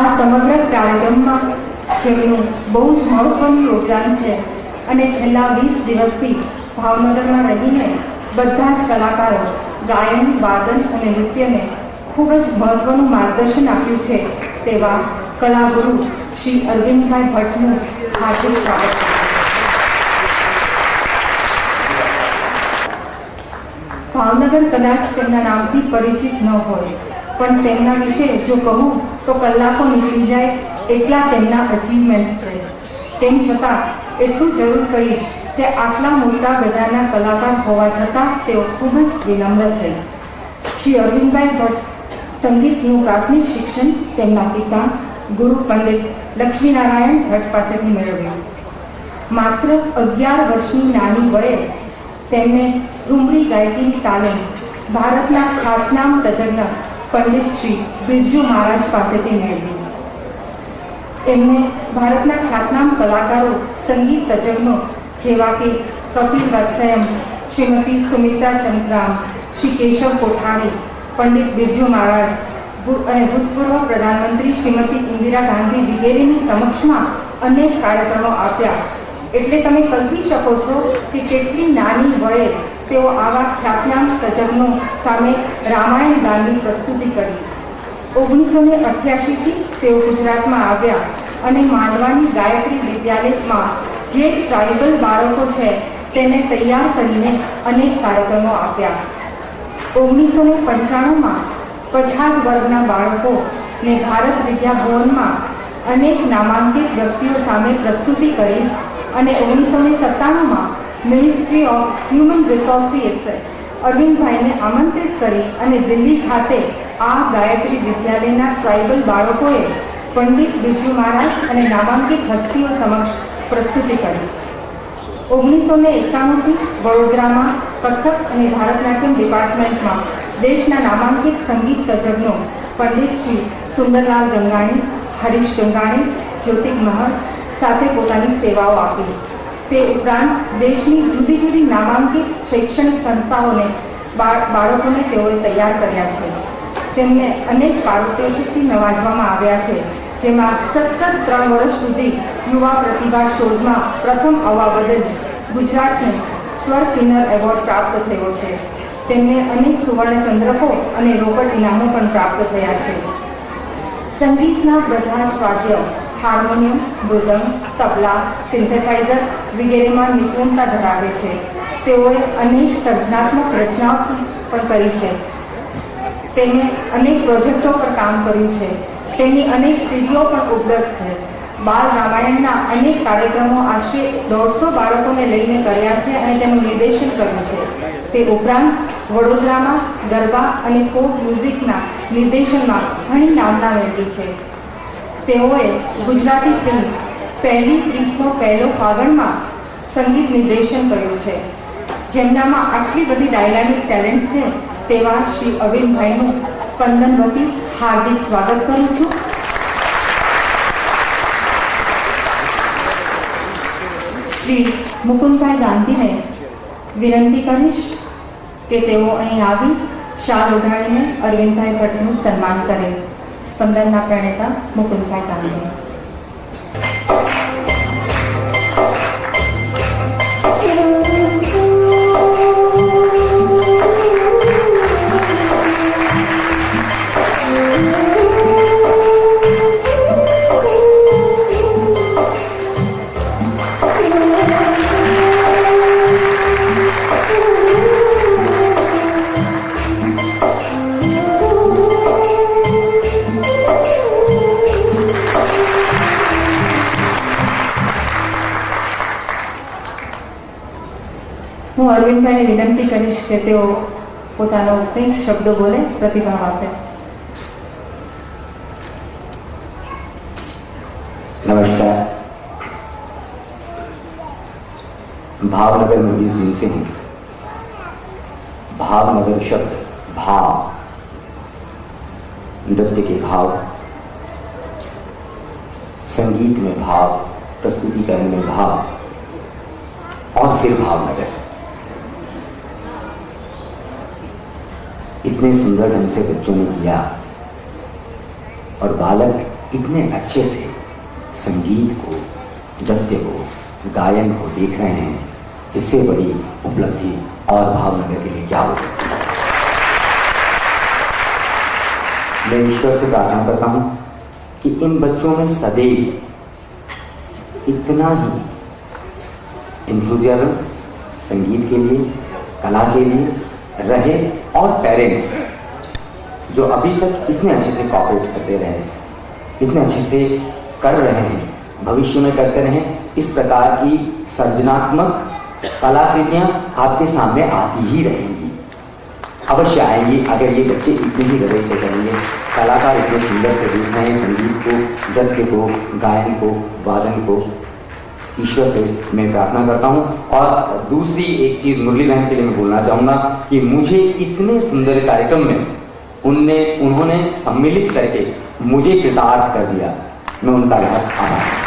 આ સમગ્ર કાર્યક્રમમાં જેમનું બહુ જ મહત્વનું યોગદાન છે અને છેલ્લા 20 દિવસથી ભાવનગરમાં રહીને બધા જ કલાકારો ગાયન, વાદન અને નૃત્યને ખૂબ જ મહત્વનું માર્ગદર્શન આપ્યું છે તેવા કલાગુરુ શ્રી અરવિંદભાઈ ભટ્ટનું હાર્દિક સ્વાગત છે. ભાવનગર કદાચ તેમના નામથી પરિચિત ન હોય, પણ તેમના વિશે જો કહું તો કલાકો નીકળી જાય એટલા તેમના અચીવમેન્ટ્સ છે. તેમ છતાં એટલું જરૂર કહીશ કે આટલા મોટા ગજાના કલાકાર હોવા છતાં તેઓ ખૂબ જ વિનમ્ર છે. શ્રી અરવિંદભાઈ ભટ્ટ સંગીતનું પ્રાથમિક શિક્ષણ તેમના પિતા ગુરુ પંડિત લક્ષ્મીનારાયણ ભટ્ટ પાસેથી મેળવ્યું. માત્ર 11 વર્ષની નાની વયે તેમને ઠુમરી ગાયકીની તાલીમ ભારતના ખ્યાતનામ તજજ્ઞ પંડિત શ્રી બિરજુ મહારાજ પાસેથી મેળવી. એમને ભારતના ખ્યાતનામ કલાકારો, સંગીત તજજ્ઞો જેવા કે કપિલ વાત્સ્યમ, શ્રીમતી સુમિત્રા ચંદ્રામ, શ્રી કેશવ કોઠારી, પંડિત બિરજુ મહારાજ અને ભૂતપૂર્વ પ્રધાનમંત્રી શ્રીમતી ઇન્દિરા ગાંધી વગેરેની સમક્ષમાં અનેક કાર્યક્રમો આપ્યા. એટલે તમે કલ્પી શકો છો કે કેટલી નાની વયે તેઓ આવા ખ્યાતનામ તજજ્ઞો સામે રામાયણ ગાનની પ્રસ્તુતિ કરી. 1988થી તેઓ ગુજરાતમાં આવ્યા અને માંડવાની ગાયત્રી વિદ્યાલયમાં જે ટ્રાઇબલ બાળકો છે તેને તૈયાર કરીને અનેક કાર્યક્રમો આપ્યા. 1995માં પછાત વર્ગના બાળકોને ભારત વિદ્યાભવનમાં અનેક નામાંકિત વ્યક્તિઓ સામે પ્રસ્તુતિ કરી અને 1997માં મિનિસ્ટ્રી ઓફ હ્યુમન રિસોર્સિસ અરવિંદભાઈને આમંત્રિત કરી અને દિલ્હી ખાતે આ ગાયત્રી વિદ્યાલયના ટ્રાઇબલ બાળકોએ પંડિત બિરજુ મહારાજ અને નામાંકિત હસ્તીઓ સમક્ષ પ્રસ્તુતિ કરી. 1991થી વડોદરામાં કથક અને ભારતનાટ્યમ ડિપાર્ટમેન્ટમાં દેશના નામાંકિત સંગીત તજજ્ઞો પંડિત શ્રી સુંદરલાલ ગંગાણી, હરીશ ગંગાણી, જ્યોતિક મહર સાથે પોતાની સેવાઓ આપી. તે ઉપરાંત દેશની જુદી જુદી નામાંકિત શૈક્ષણિક સંસ્થાઓને બાળકોને તેઓએ તૈયાર કર્યા છે. તેમને અનેક પારિતોષિકથી નવાજવામાં આવ્યા છે, જેમાં સતત 3 વર્ષ સુધી યુવા પ્રતિભા શોધમાં પ્રથમ આવવા બદલ ગુજરાતને સ્વર કિન્નર એવોર્ડ પ્રાપ્ત થયો છે. તેમને અનેક સુવર્ણચંદ્રકો અને રોકડ ઇનામો પણ પ્રાપ્ત થયા છે. સંગીતના બધા જ વાદ્યો હાર્મોનિયમ, મૃદંગ, તબલા, સિન્થેસાઇઝર વગેરેમાં નિપુણતા ધરાવે છે. તેઓએ અનેક સર્જનાત્મક રચનાઓ પણ કરી છે. તેમણે અનેક પ્રોજેક્ટો પર કામ કર્યું છે. તેમની અનેક સીડીઓ પણ ઉપલબ્ધ છે. બાળ રામાયણના અનેક કાર્યક્રમો આશરે 150 બાળકોને લઈને કર્યા છે અને તેનું નિર્દેશન કર્યું છે. તે ઉપરાંત વડોદરામાં ગરબા અને ફોક મ્યુઝિકના નિર્દેશનમાં ઘણી નામના મેળવી છે. તેઓએ ગુજરાતી ફિલ્મ પહેલી પ્રીતનો પહેલો ફાગણમાં સંગીત નિર્દેશન કર્યું છે. જેમનામાં આટલી બધી ડાયનામિક ટેલેન્ટ છે તેવા શ્રી અરવિંદભાઈનું સ્પંદન વતી હાર્દિક સ્વાગત કરું છું. શ્રી મુકુંદભાઈ ગાંધીને વિનંતી કરીશ કે તેઓ અહીં આવી શાલ ઓઢાડીને અરવિંદભાઈ ભટ્ટનું સન્માન કરે. સ્પંદનના પ્રણેતા મુકુંદભાઈ ગાંધી. હું અરવિંદભાઈને વિનંતી કરીશ કે તેઓ પોતાનો કંઈક શબ્દો બોલે, પ્રતિભાવ આપે. नमस्कार। भावनगर में 20 दिन से हूँ। भावनगर शब्द भाव, नृत्य के भाव, संगीत में भाव, प्रस्तुतिकरण में भाव और फिर भावनगर। इतने सुंदर ढंग से बच्चों ने किया और बालक इतने अच्छे से संगीत को, नृत्य को, गायन को देख रहे हैं, इससे बड़ी उपलब्धि और भावनगर के लिए क्या हो सकती है। मैं ईश्वर से प्रार्थना करता हूं कि इन बच्चों में सदैव इतना ही इंथुजियाज्म संगीत के लिए, कला के लिए रहे, और पेरेंट्स जो अभी तक इतने अच्छे से कॉपरेट करते रहे, इतने अच्छे से कर रहे हैं, भविष्य में करते रहें। इस प्रकार की सर्जनात्मक कलाकृतियां आपके सामने आती ही रहेंगी, अवश्य आएंगी, अगर ये बच्चे इतनी ही हृदय से करेंगे। कलाकार इतने सुंदर से देख रहे हैं संगीत को, नृत्य को, गायन को, वादन को। ईश्वर से मैं प्रार्थना करता हूं। और दूसरी एक चीज मुरली बहन के लिए मैं बोलना चाहूंगा कि मुझे इतने सुंदर कार्यक्रम में उन्होंने सम्मिलित करके मुझे कृतार्थ कर दिया। मैं उनका बहुत आभार।